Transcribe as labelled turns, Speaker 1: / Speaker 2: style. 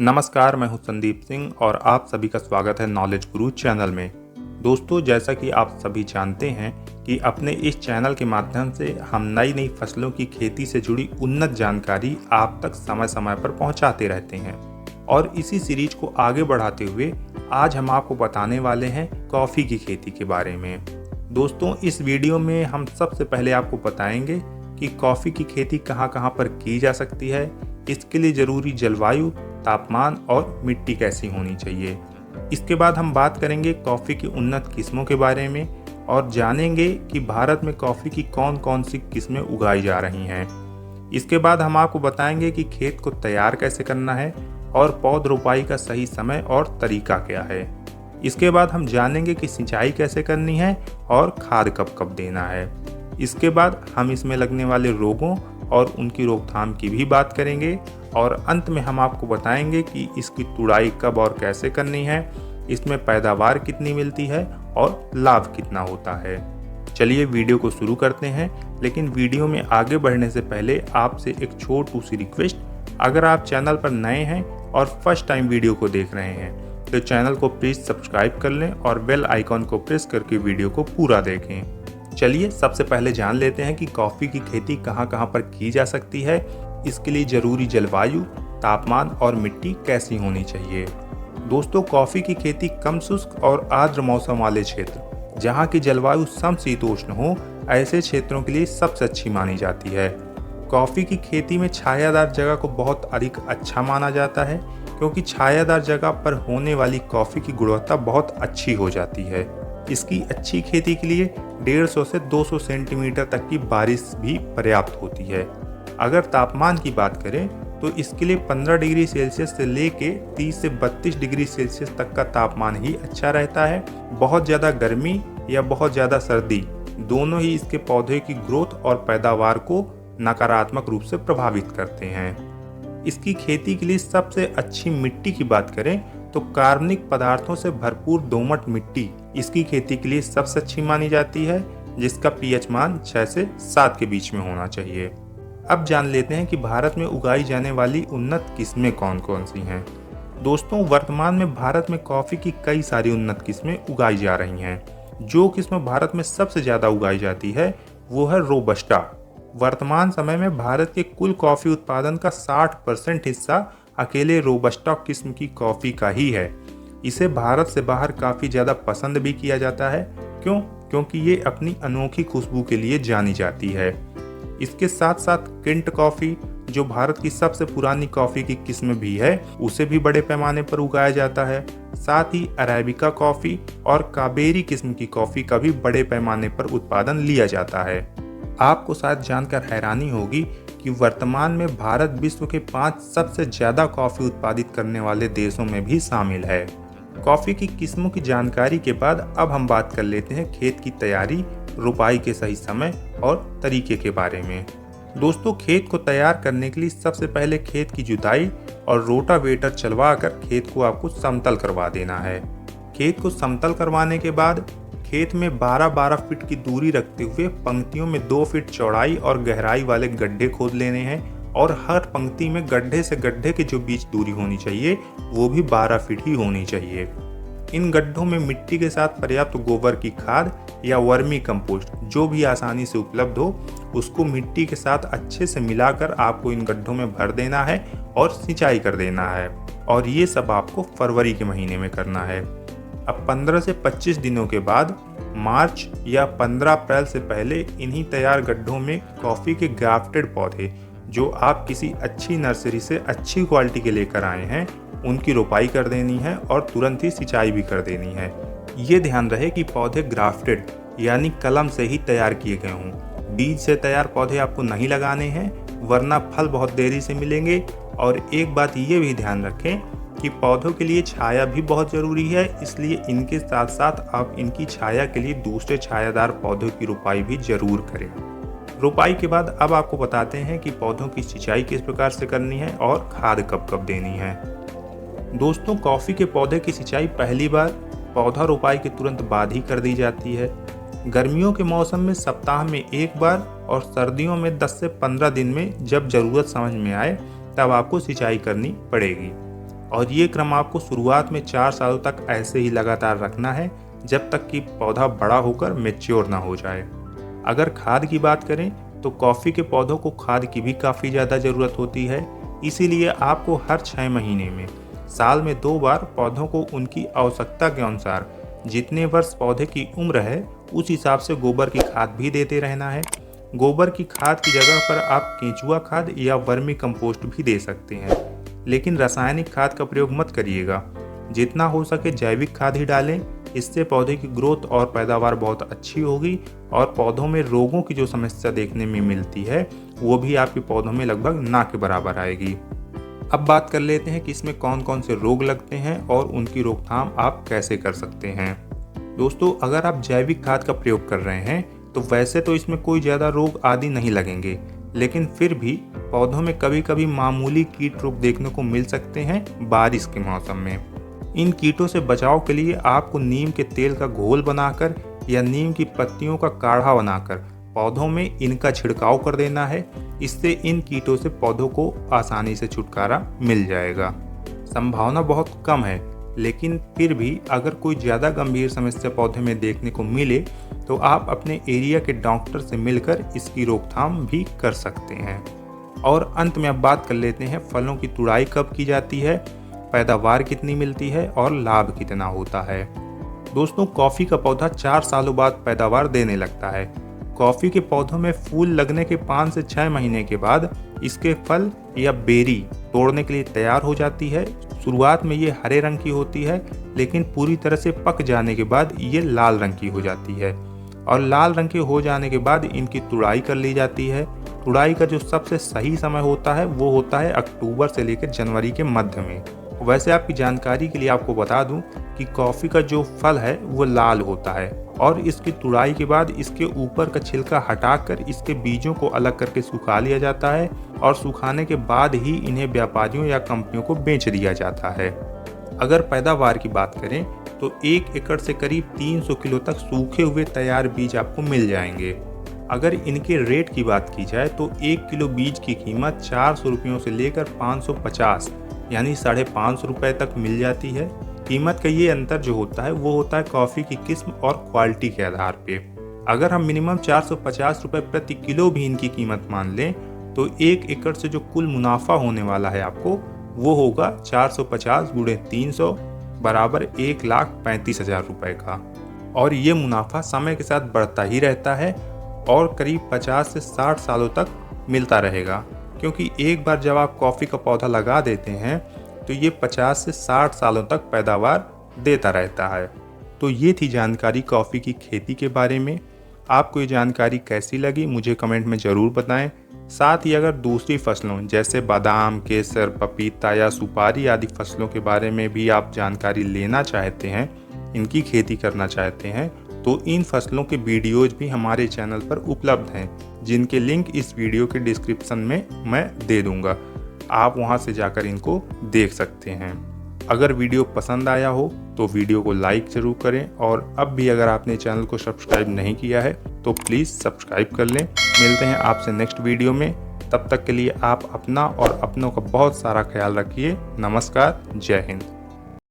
Speaker 1: नमस्कार, मैं हूं संदीप सिंह और आप सभी का स्वागत है नॉलेज गुरु चैनल में। दोस्तों, जैसा कि आप सभी जानते हैं कि अपने इस चैनल के माध्यम से हम नई नई फसलों की खेती से जुड़ी उन्नत जानकारी आप तक समय समय पर पहुंचाते रहते हैं और इसी सीरीज को आगे बढ़ाते हुए आज हम आपको बताने वाले हैं कॉफ़ी की खेती के बारे में। दोस्तों, इस वीडियो में हम सबसे पहले आपको बताएंगे कि कॉफ़ी की खेती कहाँ कहाँ पर की जा सकती है, इसके लिए ज़रूरी जलवायु, तापमान और मिट्टी कैसी होनी चाहिए। इसके बाद हम बात करेंगे कॉफ़ी की उन्नत किस्मों के बारे में और जानेंगे कि भारत में कॉफ़ी की कौन कौन सी किस्में उगाई जा रही हैं। इसके बाद हम आपको बताएंगे कि खेत को तैयार कैसे करना है और पौध रोपाई का सही समय और तरीका क्या है। इसके बाद हम जानेंगे कि सिंचाई कैसे करनी है और खाद कब कब देना है। इसके बाद हम इसमें लगने वाले रोगों और उनकी रोकथाम की भी बात करेंगे और अंत में हम आपको बताएंगे कि इसकी तुड़ाई कब और कैसे करनी है, इसमें पैदावार कितनी मिलती है और लाभ कितना होता है। चलिए वीडियो को शुरू करते हैं, लेकिन वीडियो में आगे बढ़ने से पहले आपसे एक छोटी सी रिक्वेस्ट। अगर आप चैनल पर नए हैं और फर्स्ट टाइम वीडियो को देख रहे हैं तो चैनल को प्लीज़ सब्सक्राइब कर लें और बेल आइकॉन को प्रेस करके वीडियो को पूरा देखें। चलिए सबसे पहले जान लेते हैं कि कॉफ़ी की खेती कहाँ कहाँ पर की जा सकती है, इसके लिए ज़रूरी जलवायु, तापमान और मिट्टी कैसी होनी चाहिए। दोस्तों, कॉफ़ी की खेती कम शुष्क और आर्द्र मौसम वाले क्षेत्र, जहाँ की जलवायु समशीतोष्ण हो, ऐसे क्षेत्रों के लिए सबसे अच्छी मानी जाती है। कॉफ़ी की खेती में छायादार जगह को बहुत अधिक अच्छा माना जाता है, क्योंकि छायादार जगह पर होने वाली कॉफ़ी की गुणवत्ता बहुत अच्छी हो जाती है। इसकी अच्छी खेती के लिए 150 से 200 सेंटीमीटर तक की बारिश भी पर्याप्त होती है। अगर तापमान की बात करें तो इसके लिए 15 डिग्री सेल्सियस से लेके 30 से 32 डिग्री सेल्सियस तक का तापमान ही अच्छा रहता है। बहुत ज़्यादा गर्मी या बहुत ज़्यादा सर्दी दोनों ही इसके पौधे की ग्रोथ और पैदावार को नकारात्मक रूप से प्रभावित करते हैं। इसकी खेती के लिए सबसे अच्छी मिट्टी की बात करें तो कार्बनिक पदार्थों से भरपूर दोमट मिट्टी इसकी खेती के लिए सबसे अच्छी मानी जाती है, जिसका पीएच मान 6 से 7 के बीच में होना चाहिए। अब जान लेते हैं कि भारत में उगाई जाने वाली उन्नत किस्में कौन कौन सी हैं। दोस्तों, वर्तमान में भारत में कॉफ़ी की कई सारी उन्नत किस्में उगाई जा रही हैं। जो किस्म भारत में सबसे ज़्यादा उगाई जाती है वो है रोबस्टा। वर्तमान समय में भारत के कुल कॉफ़ी उत्पादन का 60% हिस्सा अकेले रोबस्टा किस्म की कॉफ़ी का ही है। इसे भारत से बाहर काफ़ी ज़्यादा पसंद भी किया जाता है। क्योंकि ये अपनी अनोखी खुशबू के लिए जानी जाती है। इसके साथ साथ केंट कॉफ़ी, जो भारत की सबसे पुरानी कॉफ़ी की किस्म भी है, उसे भी बड़े पैमाने पर उगाया जाता है। साथ ही अरेबिका कॉफ़ी और काबेरी किस्म की कॉफ़ी का भी बड़े पैमाने पर उत्पादन लिया जाता है। आपको शायद जानकर हैरानी होगी कि वर्तमान में भारत विश्व के 5 सबसे ज़्यादा कॉफ़ी उत्पादित करने वाले देशों में भी शामिल है। कॉफ़ी की किस्मों की जानकारी के बाद अब हम बात कर लेते हैं खेत की तैयारी, रुपाई के सही समय और तरीके के बारे में। दोस्तों, खेत को तैयार करने के लिए सबसे पहले खेत की जुताई और रोटावेटर चलवा कर खेत को आपको समतल करवा देना है। खेत को समतल करवाने के बाद खेत में 12-12 फीट की दूरी रखते हुए पंक्तियों में 2 फीट चौड़ाई और गहराई वाले गड्ढे खोद लेने हैं और हर पंक्ति में गड्ढे से गड्ढे के जो बीच दूरी होनी चाहिए वो भी 12 फीट ही होनी चाहिए। इन गड्ढों में मिट्टी के साथ पर्याप्त गोबर की खाद या वर्मी कंपोस्ट, जो भी आसानी से उपलब्ध हो, उसको मिट्टी के साथ अच्छे से मिलाकर आपको इन गड्ढों में भर देना है और सिंचाई कर देना है। और ये सब आपको फरवरी के महीने में करना है। अब 15 से 25 दिनों के बाद मार्च या 15 अप्रैल से पहले इन्हीं तैयार गड्ढों में कॉफ़ी के ग्राफ्टेड पौधे, जो आप किसी अच्छी नर्सरी से अच्छी क्वालिटी के लेकर आए हैं, उनकी रोपाई कर देनी है और तुरंत ही सिंचाई भी कर देनी है। ये ध्यान रहे कि पौधे ग्राफ्टेड यानी कलम से ही तैयार किए गए हों। बीज से तैयार पौधे आपको नहीं लगाने हैं, वरना फल बहुत देरी से मिलेंगे। और एक बात ये भी ध्यान रखें कि पौधों के लिए छाया भी बहुत ज़रूरी है, इसलिए इनके साथ साथ आप इनकी छाया के लिए दूसरे छायादार पौधों की रोपाई भी ज़रूर करें। रोपाई के बाद अब आपको बताते हैं कि पौधों की सिंचाई किस प्रकार से करनी है और खाद कब कब देनी है। दोस्तों, कॉफ़ी के पौधे की सिंचाई पहली बार पौधा रोपाई के तुरंत बाद ही कर दी जाती है। गर्मियों के मौसम में सप्ताह में एक बार और सर्दियों में 10 से 15 दिन में जब ज़रूरत समझ में आए तब आपको सिंचाई करनी पड़ेगी। और ये क्रम आपको शुरुआत में 4 सालों तक ऐसे ही लगातार रखना है, जब तक कि पौधा बड़ा होकर मैच्योर ना हो जाए। अगर खाद की बात करें तो कॉफ़ी के पौधों को खाद की भी काफ़ी ज़्यादा ज़रूरत होती है। इसीलिए आपको हर 6 महीने में साल में 2 बार पौधों को उनकी आवश्यकता के अनुसार जितने वर्ष पौधे की उम्र है उस हिसाब से गोबर की खाद भी देते रहना है। गोबर की खाद की जगह पर आप केंचुआ खाद या वर्मी कंपोस्ट भी दे सकते हैं, लेकिन रासायनिक खाद का प्रयोग मत करिएगा। जितना हो सके जैविक खाद ही डालें। इससे पौधे की ग्रोथ और पैदावार बहुत अच्छी होगी और पौधों में रोगों की जो समस्या देखने में मिलती है वो भी आपके पौधों में लगभग ना के बराबर आएगी। अब बात कर लेते हैं कि इसमें कौन कौन से रोग लगते हैं और उनकी रोकथाम आप कैसे कर सकते हैं। दोस्तों, अगर आप जैविक खाद का प्रयोग कर रहे हैं तो वैसे तो इसमें कोई ज़्यादा रोग आदि नहीं लगेंगे, लेकिन फिर भी पौधों में कभी कभी मामूली कीट रोग देखने को मिल सकते हैं बारिश के मौसम में। इन कीटों से बचाव के लिए आपको नीम के तेल का घोल बनाकर या नीम की पत्तियों का काढ़ा बनाकर पौधों में इनका छिड़काव कर देना है। इससे इन कीटों से पौधों को आसानी से छुटकारा मिल जाएगा। संभावना बहुत कम है, लेकिन फिर भी अगर कोई ज़्यादा गंभीर समस्या पौधे में देखने को मिले तो आप अपने एरिया के डॉक्टर से मिलकर इसकी रोकथाम भी कर सकते हैं। और अंत में अब बात कर लेते हैं फलों की तुड़ाई कब की जाती है, पैदावार कितनी मिलती है और लाभ कितना होता है। दोस्तों, कॉफ़ी का पौधा 4 सालों बाद पैदावार देने लगता है। कॉफ़ी के पौधों में फूल लगने के 5 से 6 महीने के बाद इसके फल या बेरी तोड़ने के लिए तैयार हो जाती है। शुरुआत में ये हरे रंग की होती है, लेकिन पूरी तरह से पक जाने के बाद ये लाल रंग की हो जाती है और लाल रंग के हो जाने के बाद इनकी तुड़ाई कर ली जाती है। तुड़ाई का जो सबसे सही समय होता है वो होता है अक्टूबर से लेकर जनवरी के मध्य में। वैसे आपकी जानकारी के लिए आपको बता दूं कि कॉफ़ी का जो फल है वो लाल होता है और इसकी तुड़ाई के बाद इसके ऊपर का छिलका हटाकर इसके बीजों को अलग करके सुखा लिया जाता है और सुखाने के बाद ही इन्हें व्यापारियों या कंपनियों को बेच दिया जाता है। अगर पैदावार की बात करें तो 1 एकड़ से करीब 300 किलो तक सूखे हुए तैयार बीज आपको मिल जाएंगे। अगर इनके रेट की बात की जाए तो 1 किलो बीज की कीमत 400 रुपयों से लेकर 550 यानी 550 रुपये तक मिल जाती है। कीमत का ये अंतर जो होता है वो होता है कॉफ़ी की किस्म और क्वालिटी के आधार पे। अगर हम मिनिमम 450 रुपये प्रति किलो भी इनकी कीमत मान लें तो 1 एकड़ से जो कुल मुनाफा होने वाला है आपको वो होगा 450 गुणे 300 बराबर 1,35,000 रुपये का। और ये मुनाफा समय के साथ बढ़ता ही रहता है और करीब 50 से 60 सालों तक मिलता रहेगा, क्योंकि एक बार जब आप कॉफ़ी का पौधा लगा देते हैं तो ये 50 से 60 सालों तक पैदावार देता रहता है। तो ये थी जानकारी कॉफ़ी की खेती के बारे में। आपको ये जानकारी कैसी लगी मुझे कमेंट में ज़रूर बताएं। साथ ही अगर दूसरी फसलों जैसे बादाम, केसर, पपीता या सुपारी आदि फसलों के बारे में भी आप जानकारी लेना चाहते हैं, इनकी खेती करना चाहते हैं, तो इन फसलों के वीडियोज भी हमारे चैनल पर उपलब्ध हैं, जिनके लिंक इस वीडियो के डिस्क्रिप्शन में मैं दे दूंगा। आप वहां से जाकर इनको देख सकते हैं। अगर वीडियो पसंद आया हो तो वीडियो को लाइक ज़रूर करें और अब भी अगर आपने चैनल को सब्सक्राइब नहीं किया है तो प्लीज़ सब्सक्राइब कर लें। मिलते हैं आपसे नेक्स्ट वीडियो में। तब तक के लिए आप अपना और अपनों का बहुत सारा ख्याल रखिए। नमस्कार, जय हिंद।